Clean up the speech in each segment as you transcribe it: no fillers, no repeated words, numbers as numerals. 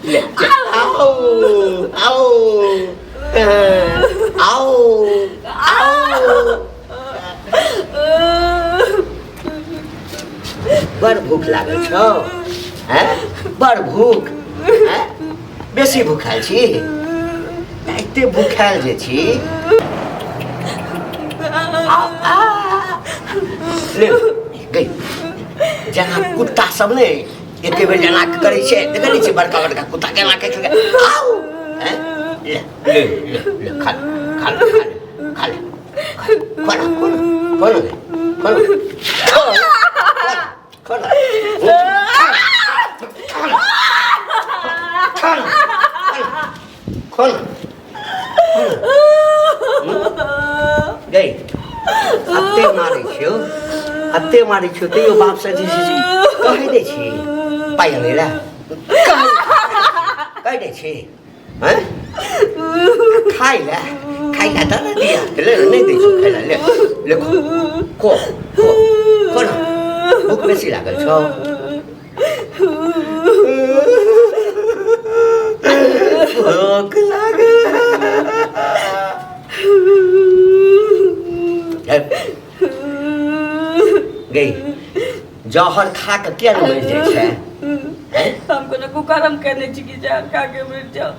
आओ आओ आओ आओ बड़ भूख लागल छौ हैं बड़ भूख हैं बेसी भूखाल छी एते भूखाल जे छी ले गई जहाँ कुत्ता सब ने एके बेर जना करे छे देखे नहीं छे बड़का बड़का कुत्ता केना के आओ हैं ले ले ले खा खा खा खा खोल गई अत्ते मारे छो ते यो बाप से कहि दे छी पाइ लेला कहि दे छी हैं खाइला त दिया ले नहीं दे छी खाइला ले ले खो ना भूख बेसी लागल छौ भूख लागल गई जहर खा के क्या मर जाए छे हमको ना कुकरम करने चाहिए जहर खा के मर जाओ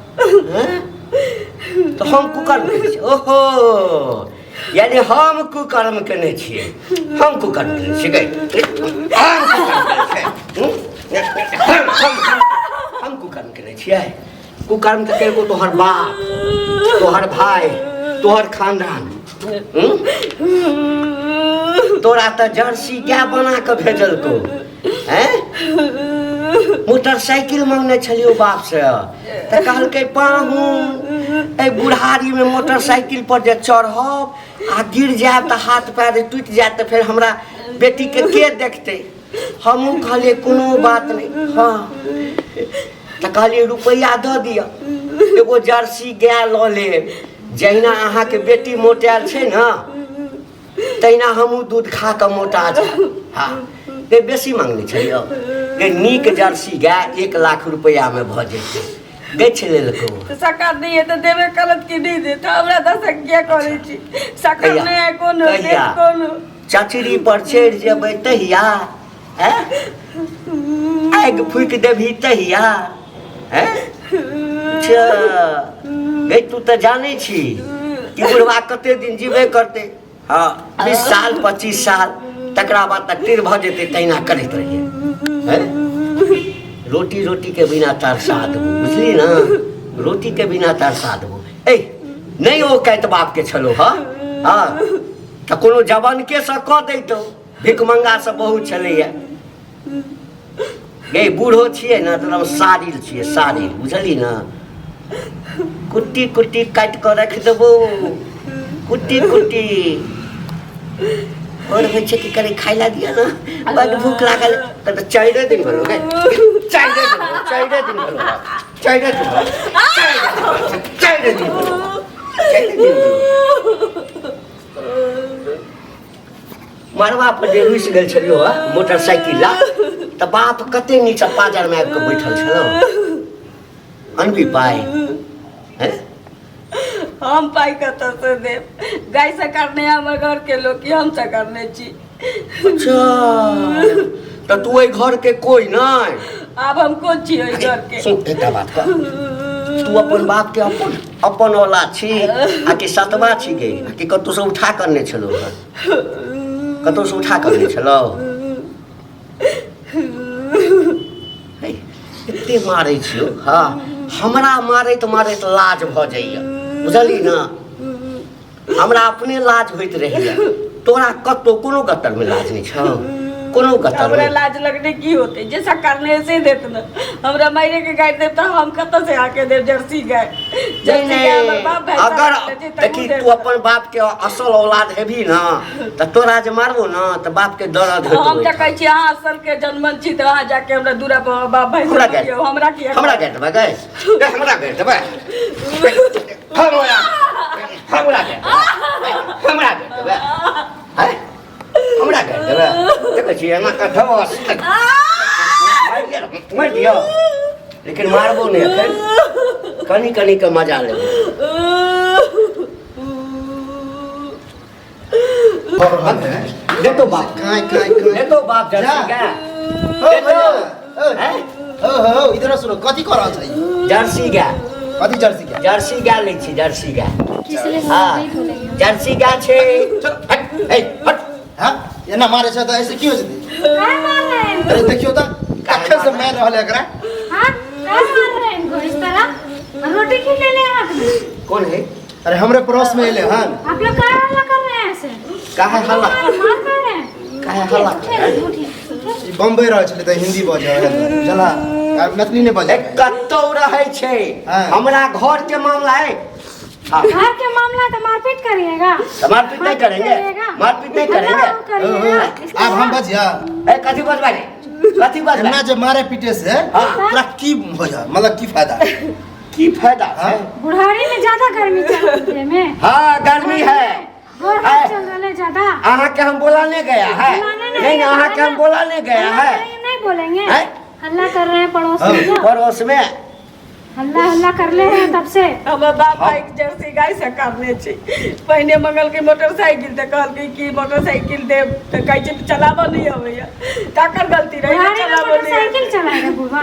तो हम कुकर्म करने छी ओहो यानी हम कुकर्म करने छिए हम कुकर्म करने छी गई हम कुकर्म करने छिए कुकर्म तो केको तोहर बाप तोहर भाई तोहर खानदान तोरा तो जर्सी क्या बना के भेजल तो हैं मोटरसाइकिल मांगने छलियो बाप से तो कहलकै पाहू ए बुढ़ारी में मोटरसाइकिल पर जे चढ़ब आ गिर जाए तो हाथ पैर टूट जाए तो फिर हमरा बेटी के देखते हमहू कहलिए कोनो बात नहीं हाँ तो कहलिए रुपया दे दिया एगो जर्सी गाय ल ले जहिना अहाँ के बेटी मोटायल छे ना तहिना हमहू दूध खा के मोटा जाए हाँ ते बेसी मांगने छलियो के नीक जर्सी गाय 1 लाख रुपया में भ जेते बेच लेलको तो सकार नहीं है तो देवे कलत की नहीं दे तो हमरा दस क्या करे छी सकार नहीं है कोनो दे कोनो चचरी पर चढ़ जेबै तहिया हैं आग फूक देभी तहिया हैं अच्छा गई तू तो जाने छी कि बुढ़वा कते दिन जीवे करते हाँ 20 साल 25 साल तकरा बाद तक तिर भ जेते तहिना करैत रहिए हैं रोटी रोटी के बिना तरसा देबू बुझली ना रोटी के बिना तरसा देबू ए नहीं ओ कहत बाप के छलो हाँ हाँ तो कोनो जवान के से कह दैतो भिखमंगा से बहुत छलैया गे बूढ़ो छियै ना तो हम सारिल छियै सारिल बुझली ना कुट्टी कुट्टी काट के रख देबो कुट्टी कुट्टी और होइ छै कि करे खाइला दिया ना बड़ भूख लागल त 4 दिन भरो गए 4 दिन भरो 4 दिन मरवा पर जे रुस गेल छलियो मोटरसाइकिल ला त बाप कते नीचा पाजर में आबि के बैठल छलो अनबी पाई हैं हम पाई कत से दे गाय से करने हमर घर के लोग की हम से करने छी अच्छा तो तू ए घर के कोई नहीं अब हम कौन छी ओई घर के सुन एकटा बात कर तू अपन बाप के अपन औलाद छी आ कि सतवा छी गे कि कतौ से उठा करने छलो कतौ से उठा करने छलो एते मारै छियो हाँ हमरा मारैत लाज भ जाइए बुझली ना हमरा अपने लाज होइत रहिए तोरा कतो कोनो गतर में लाज नहीं छौ कोनो गतर हमरा लाज लगने की होते जैसा करने से देत ना हमरा मायरे के गाय दे तो हम कत से आके दे जर्सी गाय जर्सी गाय हमर बाप भाई अगर देखी तू अपन बाप के असल औलाद हेबी ना त तोरा जे मारबो ना त बाप के दर्द होतो हम त कहै छी अहाँ असल के जन्मन छी त वहां जाके हमरा दूरा पर बाप भाई हमरा के हमरा देबे गए हमरा के देबे हमरा के देबे हैं हमरा के देबे देखै छी एना कथवा मर दियो लेकिन मारबो नहीं अखन कनी कनी के मजा लेबो दे तो बाप दे तो बाप जर्सी गाय हो इधर सुनो कथी कर रहल छै जर्सी गाय कथी जर्सी गाय लै छी जर्सी गाय किसले हाँ नहीं बोलेंगे जर्सी गाय छै चल हट ए हट हां एना मारे छै त ऐसे की हो जते काय मार रहे हैं अरे देखियो त कखे से मार रहल एकरा हाँ काय मार रहे हैं इनको इस तरह रोटी क्यों ले ले हाथ में कौन है अरे हमरे पड़ोस में एले हन आप लोग काय हल्ला कर रहे हैं ऐसे काहे हल्ला मार कर रहे हैं काहे हल्ला कर रहे हैं? ई बम्बई रहल छले त हिंदी बजे चला मैथिली नहीं बजे कतौ रहै छै हाँ। हमरा घर के मामला है हाँ घर के मामला तो मारपीट करिएगा तो मारपीट नहीं करेंगे मारपीट नहीं करेंगे अब हम बजिया ए कथी बजबा रे कथी बजबा एना जे मारे पीटे से हाँ। तोरा की हो जा मतलब की फायदा की फायदा है बुढ़ारी में ज्यादा गर्मी चल रही है में हाँ गर्मी है गोर हाथ चल रहा है ज्यादा अहाँ के हम बोलाने गया है नहीं अहाँ के हम बोलाने गया है नहीं बोलेंगे हैं? हल्ला कर रहे हैं पड़ोस हाँ। में पड़ोस में हल्ला कर ले हैं तब से हमर बाप भाई जर्सी गाय से करने छी पहिने मंगल के मोटरसाइकिल त कहल कि मोटरसाइकिल दे त कहै छै चलाबो नहीं होइया तकर गलती रही बुढ़ारी में चलाबो नहीं मोटरसाइकिल चलाएगा बुढ़वा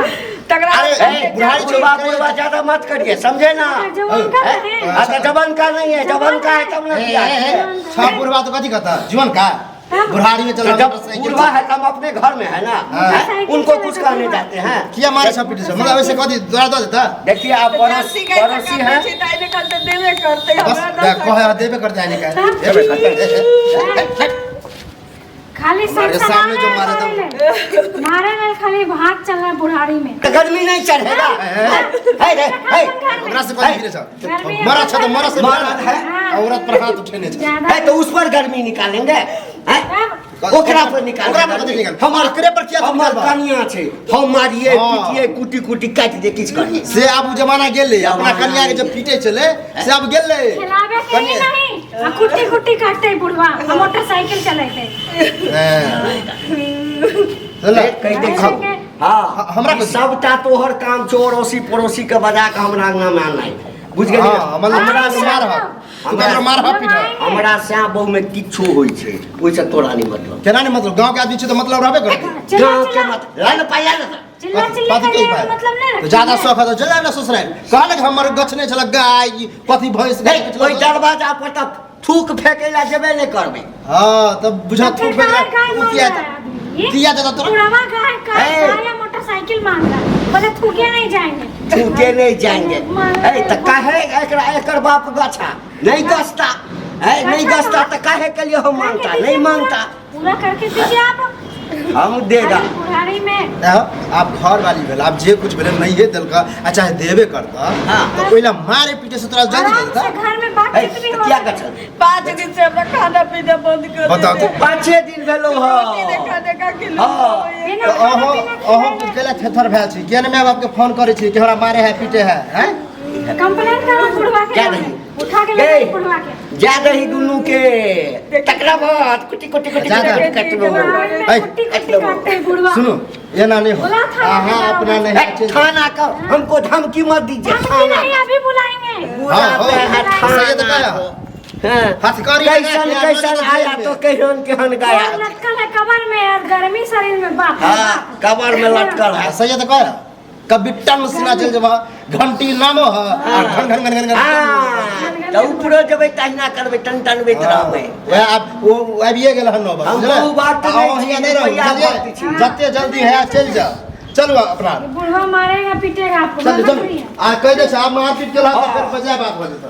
तकरा अरे, बुढ़ारी बुढ़वा बुढ़वा ज्यादा मत करिए समझे ना जवान का हैं? है हाँ तो जवान का नहीं है जवान का है तब ना किया है। छापुरवा तो कथी कहता जीवन का बुढ़ारी में तो चला जब बुढ़वा है तो हम अपने घर में है ना हाँ। हैं? उनको कुछ कहने जाते हैं किया मारे सब पीटे से मतलब ऐसे कथी दौड़ा दो देता देखिए आप जर्सी गाय पड़ोसी हैं छी ताई ने कहते देवे करते बस हमरा कहे देबे करते हैं निकाल देबे करते हैं। खाली हमारे सर सामने जो मारे मारे नहीं खाली भाग चल रहा है बुढ़ारी में तो गर्मी नहीं चढ़ेगा है रे है ओकरा से कथी गिरे छ मरा छ तो मरा से मरद है। औरत पर हाथ उठेने छ ज्यादा है तो उस पर गर्मी निकालेंगे हैं? ओकरा पर निकाल ओकरा पर कथी निकाल हमार ओकरे पर किया हमार निकाल कनिया छै हम मारिए हाँ। पीटिए कुटी कुटी काट दे किछ करिए से अब जमाना गेले अपना कन्या के जब पीटे चले से अब गेले खिलावे के ही नहीं आ कुट्टी कुट्टी काटते हैं बुढ़वा हम मोटरसाइकिल चलाते चला कह दे हैं। हां हमरा को- सबटा तोहर काम चोरोसी पड़ोसी के बजा के हमरा अंगना में आनाइ बुझ गेलिए हां मतलब हमरा से मार ह तू हमरा मार ह पीट हमरा श्याम बहु में किछो होई छै ओइ से तोरा नहीं मतलब केना नहीं मतलब गांव के आदमी छ तो मतलब रहबे करते गांव के मत लाइन पाया ना चिल्ला चिल्ला कथी के करने का पाए मतलब नहीं तो ज्यादा शौक है तो चला ना ससुराल कहले कि हमर गछने छल गाय कथी भैंस गाय नहीं कोई दरवाजा पर तब थूक फेंकेला जेबे नहीं करबे हां तब बुझा तू पे किया किया जाता तो बुढ़वा गाय है। गाय मोटरसाइकिल मांग रहा है बोले थूके नहीं जाएंगे थूके नहीं जाएंगे ए त काहे एकरा एकर बाप गछा नहीं गछता है नहीं गछता त काहे के लिए हम मांगता नहीं मांगता पूरा करके दीजिए आप हम देगा खाली बुढ़ारी में आप घर वाली भेल आप जे कुछ भेल नहीं देल का अच्छा देबे करता हाँ। तो पहिला मारे पीटे से तोरा जल्दी आराम देता से घर में है बातचीत भी त हो क्या गछल 5 दिन से हमरा खाना पीना बंद कर बताओ तो। 5 दिन भेलो ह खाने का किलो हाँ। बिना तो खाना अहो पीना अहो खिलाए केला थेथर भेल छी किया ने मैं बाप के फोन करे छी कि हमरा मारे है पीटे है हैं कंप्लेन करो बुढ़वा के क्या नाम नहीं? पे। उठा के ले गए। जाओ बुढ़वा के जा दही दुनू के तकरा बाद कुटी कुटी कुटी जा दही। कटबो बुढ़ारी में ऐ, कुट्टी कुट्टी काटते हैं बुढ़वा सुनो ये ना नहीं हो बोला था ना, हां अपना बोला नहीं थाना का हमको धमकी मत दीजिए धमकी थाना नहीं अभी बुलाएंगे बुलाते हैं सही तो थाना कहा को। हाँ। हथकड़ी कैसन कैसन आया तो केहन केहन गया और लटकल है कबर में और गर्मी शरीर में बाप हाँ कबर में लटकल है सही तो कहा कभी टन सीना चल जबा घंटी नामो है और घन घन घन घन घन हाँ तो ऊपरो जब तहिना करबे टन टन बेत रहबे वह आप वो अबिए गेल हन नौबत हम बुझले? वो बात तो आओ नहीं हियां छी, नहीं रहो भैया बुझलिए? बात छी। जते जल्दी है चल जा चलो अपना बुढ़वा मारेगा पीटेगा आपको चल मत चल करिए। आ कह दे आप मारपीट के ला तो फिर बजा बात हो जाता